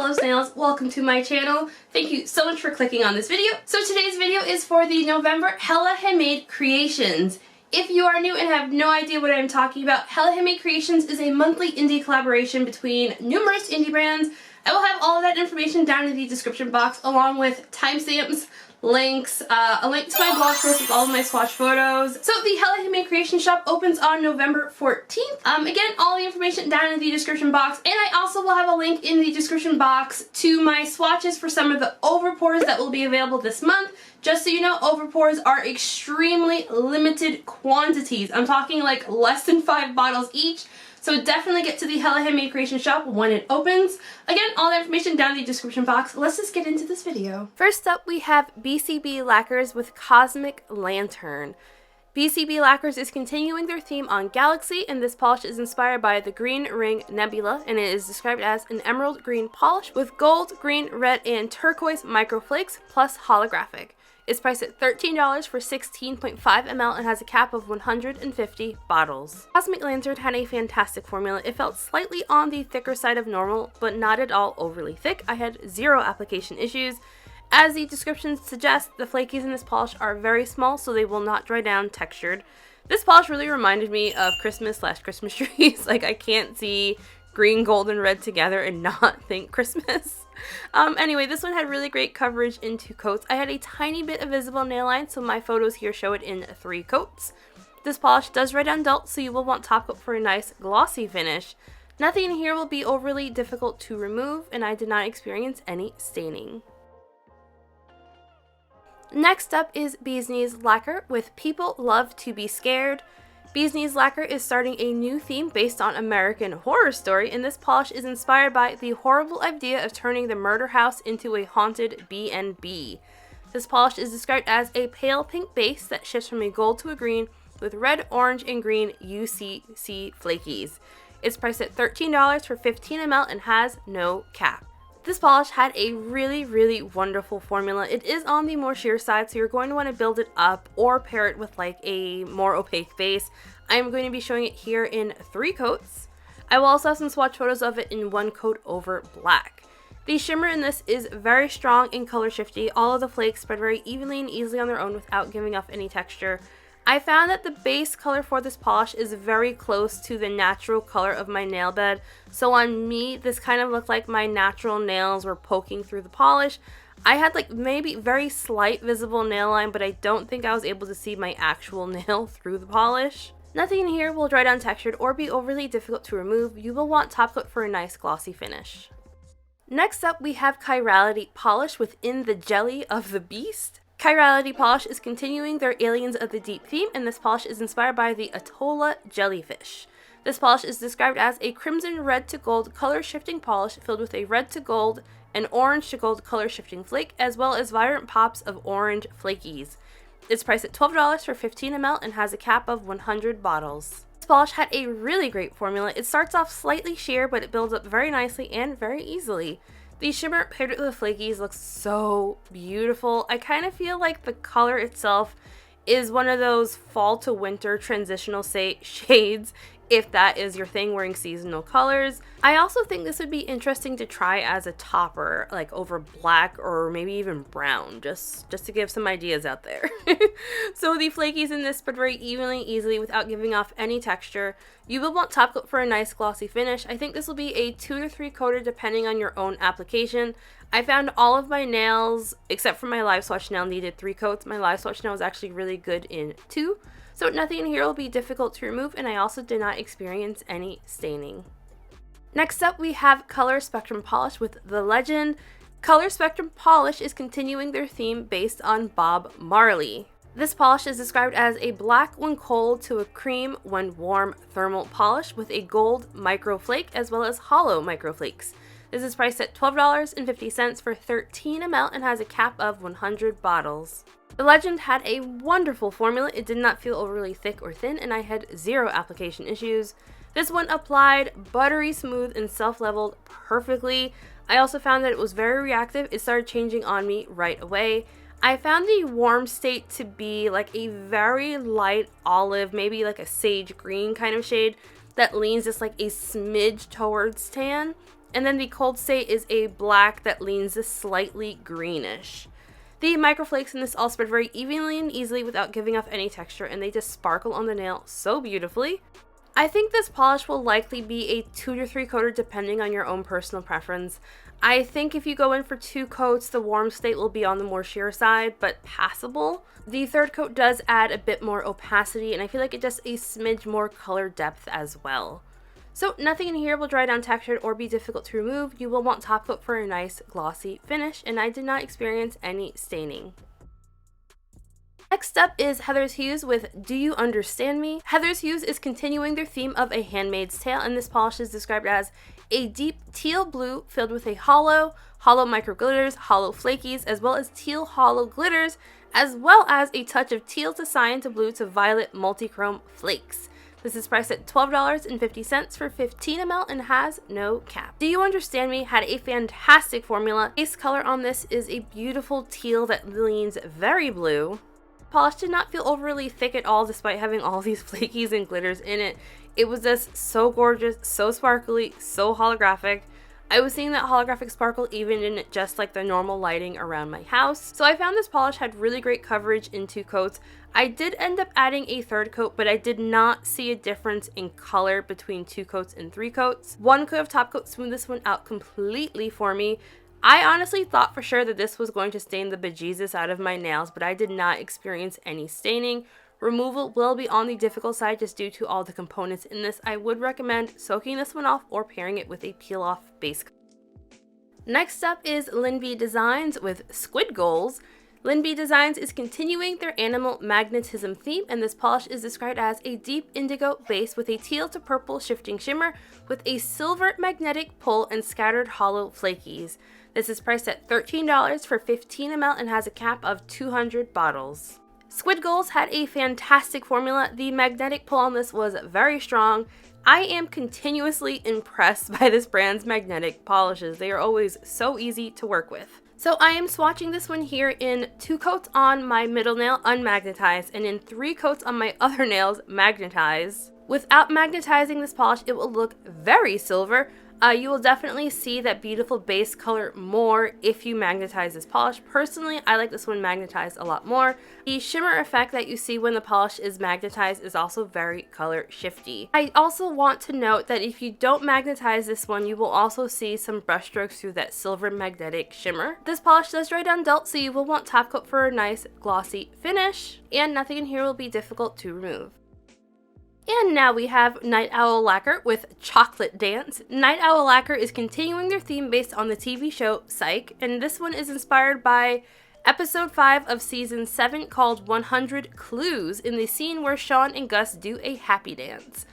fellow snails, welcome to my channel. Thank you so much for clicking on this video. So today's video is for the November Hella Handmade creations. If you are new and have no idea what I'm talking about, Hella Handmade Creations is a monthly indie collaboration between numerous indie brands. I will have all of that information down in the description box along with timestamps, links, a link to my blog post with all of my swatch photos. So the Hella Handmade Creation Shop opens on November 14th. Again, all the information down in the description box, and I also will have a link in the description box to my swatches for some of the overpours that will be available this month. Just so you know, overpours are extremely limited quantities. I'm talking like less than 5 bottles each. So definitely get to the Hella Handmade Creation Shop when it opens. Again, all the information down in the description box. Let's just get into this video. First up, we have BCB Lacquers with Cosmic Lantern. BCB Lacquers is continuing their theme on Galaxy, and this polish is inspired by the Green Ring Nebula, and it is described as an emerald green polish with gold, green, red, and turquoise microflakes plus holographic. It's priced at $13 for 16.5 ml and has a cap of 150 bottles. Cosmic Lantern had a fantastic formula. It felt slightly on the thicker side of normal, but not at all overly thick. I had 0 application issues. As the description suggests, the flakies in this polish are very small, so they will not dry down textured. This polish really reminded me of Christmas/Christmas trees. Like, I can't see green, gold, and red together and not think Christmas. Anyway, this one had really great coverage in 2 coats. I had a tiny bit of visible nail line, so my photos here show it in 3 coats. This polish does dry down dull, so you will want top coat for a nice glossy finish. Nothing in here will be overly difficult to remove, and I did not experience any staining. Next up is Bee's Knees Lacquer with People Love to Be Scared. Bee's Knees Lacquer is starting a new theme based on American Horror Story, and this polish is inspired by the horrible idea of turning the murder house into a haunted B&B. This polish is described as a pale pink base that shifts from a gold to a green with red, orange, and green UCC flakies. It's priced at $13 for 15 ml and has no cap. This polish had a really wonderful formula. It is on the more sheer side, so you're going to want to build it up or pair it with like a more opaque base. I'm going to be showing it here in 3 coats. I will also have some swatch photos of it in 1 coat over black. The shimmer in this is very strong and color shifty. All of the flakes spread very evenly and easily on their own without giving off any texture. I found that the base color for this polish is very close to the natural color of my nail bed. So on me, this kind of looked like my natural nails were poking through the polish. I had like maybe very slight visible nail line, but I don't think I was able to see my actual nail through the polish. Nothing in here will dry down textured or be overly difficult to remove. You will want top coat for a nice glossy finish. Next up, we have Chirality Polish within the Jelly of the Beast. Chirality Polish is continuing their Aliens of the Deep theme, and this polish is inspired by the Atolla jellyfish. This polish is described as a crimson red to gold color shifting polish filled with a red to gold and orange to gold color shifting flake, as well as vibrant pops of orange flakies. It's priced at $12 for 15 ml and has a cap of 100 bottles. This polish had a really great formula. It starts off slightly sheer, but it builds up very nicely and very easily. The shimmer paired with the flakies looks so beautiful. I kind of feel like the color itself is one of those fall to winter transitional shades, if that is your thing, wearing seasonal colors. I also think this would be interesting to try as a topper, like over black or maybe even brown, just to give some ideas out there. So the flakies in this spread very easily without giving off any texture. You will want top coat for a nice glossy finish. I think this will be a 2 to 3 coater depending on your own application. I found all of my nails, except for my live swatch nail, needed 3 coats. My live swatch nail was actually really good in 2. So nothing in here will be difficult to remove, and I also did not experience any staining. Next up, we have Color Spectrum Polish with The Legend. Color Spectrum Polish is continuing their theme based on Bob Marley. This polish is described as a black when cold to a cream when warm thermal polish with a gold microflake as well as hollow microflakes. This is priced at $12.50 for 13 ml and has a cap of 100 bottles. The Legend had a wonderful formula. It did not feel overly thick or thin, and I had 0 application issues. This one applied buttery smooth and self-leveled perfectly. I also found that it was very reactive. It started changing on me right away. I found the warm state to be like a very light olive, maybe like a sage green kind of shade that leans just like a smidge towards tan. and then the Cold State is a black that leans slightly greenish. The microflakes in this all spread very evenly and easily without giving off any texture, and they just sparkle on the nail so beautifully. I think this polish will likely be a 2 to 3 coater depending on your own personal preference. I think if you go in for 2 coats, the warm state will be on the more sheer side, but passable. The third coat does add a bit more opacity, and I feel like it does a smidge more color depth as well. So nothing in here will dry down textured or be difficult to remove. You will want top coat for a nice glossy finish, and I did not experience any staining. Next up is Heather's Hues with Do You Understand Me? Heather's Hues is continuing their theme of A Handmaid's Tale, and this polish is described as a deep teal blue filled with a hollow micro glitters, hollow flakies, as well as teal hollow glitters, as well as a touch of teal to cyan to blue to violet multichrome flakes. This is priced at $12.50 for 15 ml and has no cap. Do You Understand Me had a fantastic formula. Base color on this is a beautiful teal that leans very blue. Polish did not feel overly thick at all despite having all these flakies and glitters in it. It was just so gorgeous, so sparkly, so holographic. I was seeing that holographic sparkle even in just like the normal lighting around my house. So I found this polish had really great coverage in 2 coats. I did end up adding a 3rd coat, but I did not see a difference in color between 2 coats and 3 coats. 1 coat of top coat smoothed this one out completely for me. I honestly thought for sure that this was going to stain the bejesus out of my nails, but I did not experience any staining. Removal will be on the difficult side just due to all the components in this. I would recommend soaking this one off or pairing it with a peel-off base. Next up is LynB Designs with Squid Goals. LynB Designs is continuing their animal magnetism theme, and this polish is described as a deep indigo base with a teal to purple shifting shimmer with a silver magnetic pull and scattered hollow flakies. This is priced at $13 for 15 ml and has a cap of 200 bottles. Squid Goals had a fantastic formula. The magnetic pull on this was very strong. I am continuously impressed by this brand's magnetic polishes. They are always so easy to work with. So I am swatching this one here in 2 coats on my middle nail, unmagnetized, and in 3 coats on my other nails, magnetized. Without magnetizing this polish, it will look very silver. You will definitely see that beautiful base color more if you magnetize this polish. Personally, I like this one magnetized a lot more. The shimmer effect that you see when the polish is magnetized is also very color shifty. I also want to note that if you don't magnetize this one, you will also see some brush strokes through that silver magnetic shimmer. This polish does dry down dull, so you will want top coat for a nice glossy finish, and nothing in here will be difficult to remove. And now we have Night Owl Lacquer with Chocolate Dance. Night Owl Lacquer is continuing their theme based on the TV show Psych, and this one is inspired by episode 5 of season 7 called 100 Clues, in the scene where Sean and Gus do a happy dance.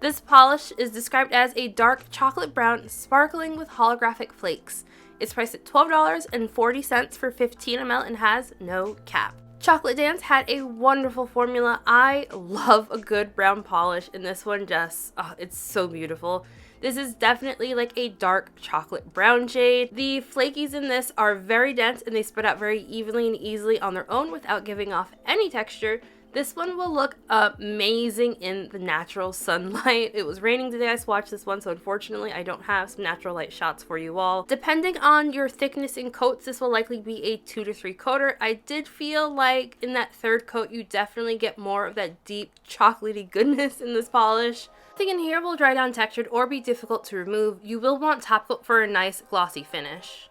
This polish is described as a dark chocolate brown sparkling with holographic flakes. It's priced at $12.40 for 15 ml and has no cap. Chocolate Dance had a wonderful formula. I love a good brown polish, and this one just, it's so beautiful. This is definitely like a dark chocolate brown shade. The flakies in this are very dense and they spread out very evenly and easily on their own without giving off any texture. This one will look amazing in the natural sunlight. It was raining today I swatched this one, so unfortunately I don't have some natural light shots for you all. Depending on your thickness in coats, this will likely be a 2 to 3 coater. I did feel like in that 3rd coat you definitely get more of that deep chocolatey goodness in this polish. Nothing in here will dry down textured or be difficult to remove. You will want top coat for a nice glossy finish.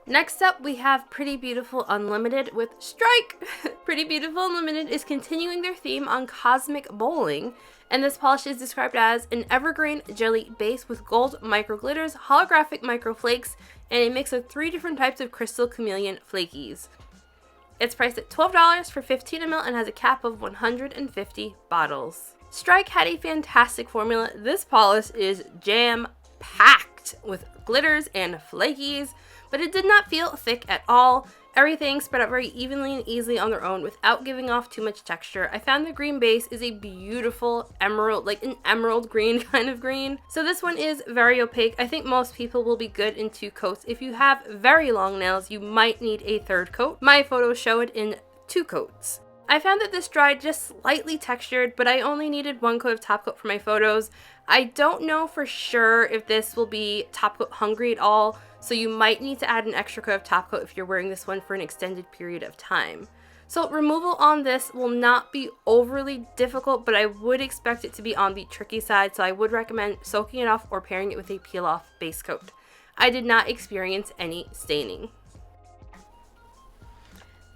Next up, we have Pretty Beautiful Unlimited with Strike! Pretty Beautiful Unlimited is continuing their theme on cosmic bowling, and this polish is described as an evergreen jelly base with gold micro glitters, holographic micro flakes, and a mix of 3 different types of crystal chameleon flakies. It's priced at $12 for 15 ml and has a cap of 150 bottles. Strike had a fantastic formula. This polish is jam-packed with glitters and flakies, but it did not feel thick at all. Everything spread out very evenly and easily on their own without giving off too much texture. I found the green base is a beautiful emerald, like an emerald green kind of green. So this one is very opaque. I think most people will be good in 2 coats. If you have very long nails, you might need a 3rd coat. My photos show it in 2 coats. I found that this dried just slightly textured, but I only needed 1 coat of top coat for my photos. I don't know for sure if this will be top coat hungry at all, so you might need to add an extra coat of top coat if you're wearing this one for an extended period of time. So removal on this will not be overly difficult, but I would expect it to be on the tricky side, so I would recommend soaking it off or pairing it with a peel off base coat. I did not experience any staining.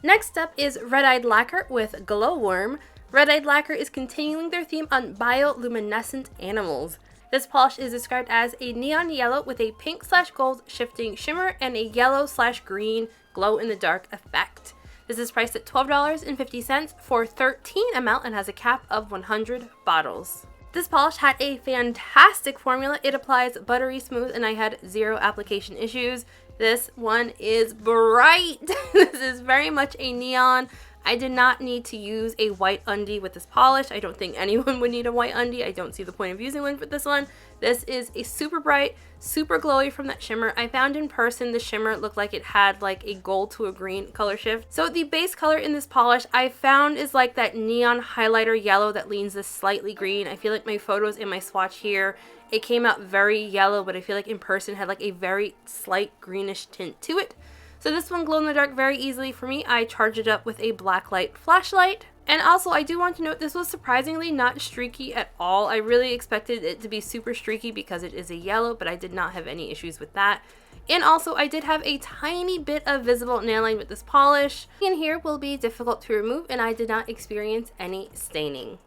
Next up is Eyed Lacquer with Glowworm. Eyed Lacquer is continuing their theme on bioluminescent animals. This polish is described as a neon yellow with a pink/gold shifting shimmer and a yellow/green glow in the dark effect. This is priced at $12.50 for 13 ml and has a cap of 100 bottles. This polish had a fantastic formula. It applies buttery smooth and I had zero application issues. This one is bright. This is very much a neon. I did not need to use a white undie with this polish. I don't think anyone would need a white undie. I don't see the point of using one with this one. This is a super bright, super glowy from that shimmer. I found in person the shimmer looked like it had like a gold to a green color shift. So the base color in this polish I found is like that neon highlighter yellow that leans this slightly green. I feel like my photos in my swatch here, it came out very yellow, but I feel like in person had like a very slight greenish tint to it. So this one glowed in the dark very easily for me. I charged it up with a blacklight flashlight. And also I do want to note this was surprisingly not streaky at all. I really expected it to be super streaky because it is a yellow, but I did not have any issues with that. And also I did have a tiny bit of visible nail line with this polish. And here will be difficult to remove and I did not experience any staining.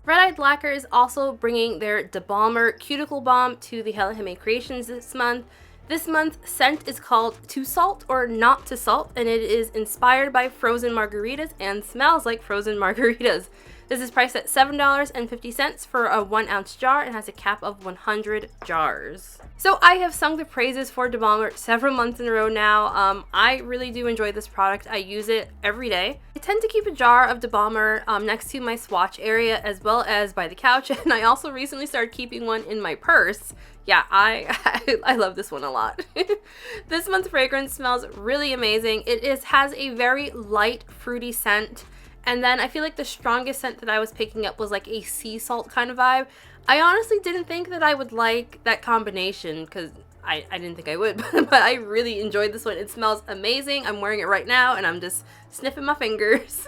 Eyed Lacquer is also bringing their Da Balmer Cuticle Balm to the Handmade Creations this month. This month's scent is called To Salt or Not to Salt, and it is inspired by frozen margaritas and smells like frozen margaritas. This is priced at $7.50 for a 1 ounce jar and has a cap of 100 jars. So I have sung the praises for Da Balmer several months in a row now. I really do enjoy this product. I use it every day. I tend to keep a jar of Da Balmer next to my swatch area as well as by the couch, and I also recently started keeping one in my purse. Yeah, I love this one a lot. This month's fragrance smells really amazing. It has a very light fruity scent. And then I feel like the strongest scent that I was picking up was like a sea salt kind of vibe. I honestly didn't think that I would like that combination because I didn't think I would, but I really enjoyed this one. It smells amazing. I'm wearing it right now and I'm just sniffing my fingers.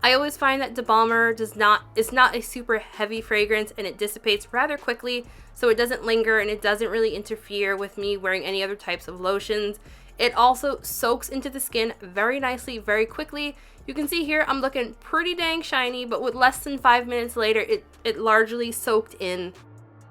I always find that Da Balmer it's not a super heavy fragrance and it dissipates rather quickly, so it doesn't linger and it doesn't really interfere with me wearing any other types of lotions. It also soaks into the skin very nicely, very quickly. You can see here I'm looking pretty dang shiny, but with less than 5 minutes later, it largely soaked in.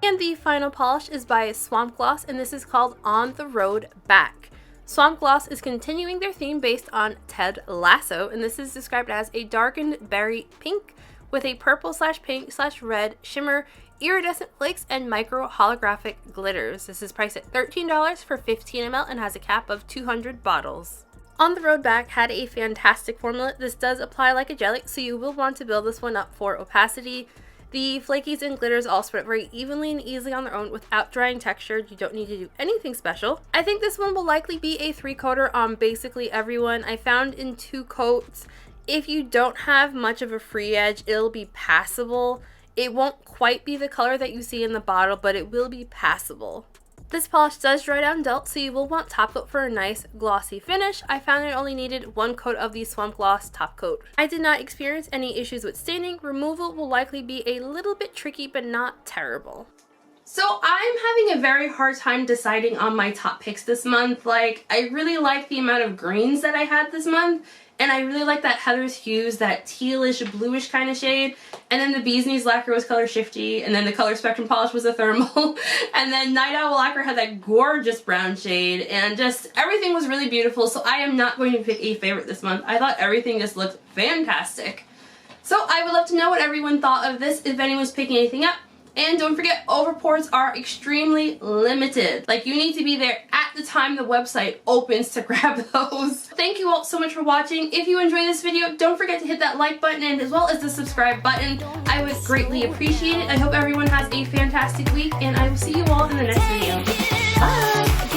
And the final polish is by Swamp Gloss, and this is called On the Road Back. Swamp Gloss is continuing their theme based on Ted Lasso, and this is described as a darkened berry pink with a purple/pink/red shimmer, iridescent flakes, and micro holographic glitters. This is priced at $13 for 15 ml and has a cap of 200 bottles. On the Road Back had a fantastic formula. This does apply like a jelly, so you will want to build this one up for opacity. The flakies and glitters all spread very evenly and easily on their own without drying texture. You don't need to do anything special. I think this one will likely be a 3-coater on basically everyone. I found in 2 coats, if you don't have much of a free edge, it'll be passable. It won't quite be the color that you see in the bottle, but it will be passable. This polish does dry down dull, so you will want top coat for a nice glossy finish. I found it only needed 1 coat of the Swamp Gloss top coat. I did not experience any issues with staining. Removal will likely be a little bit tricky, but not terrible. So I'm having a very hard time deciding on my top picks this month. Like, I really like the amount of greens that I had this month, and I really like that Heather's Hues, that tealish, bluish kind of shade. And then the BCB Lacquer was color shifty, and then the Color Spectrum polish was a thermal. And then Owl Lacquer had that gorgeous brown shade, and just everything was really beautiful. So I am not going to pick a favorite this month. I thought everything just looked fantastic. So I would love to know what everyone thought of this, if anyone's picking anything up. And don't forget, overpours are extremely limited. Like, you need to be there at the time the website opens to grab those. Thank you all so much for watching. If you enjoyed this video, don't forget to hit that like button and as well as the subscribe button. I would greatly appreciate it. I hope everyone has a fantastic week, and I will see you all in the next video. Bye!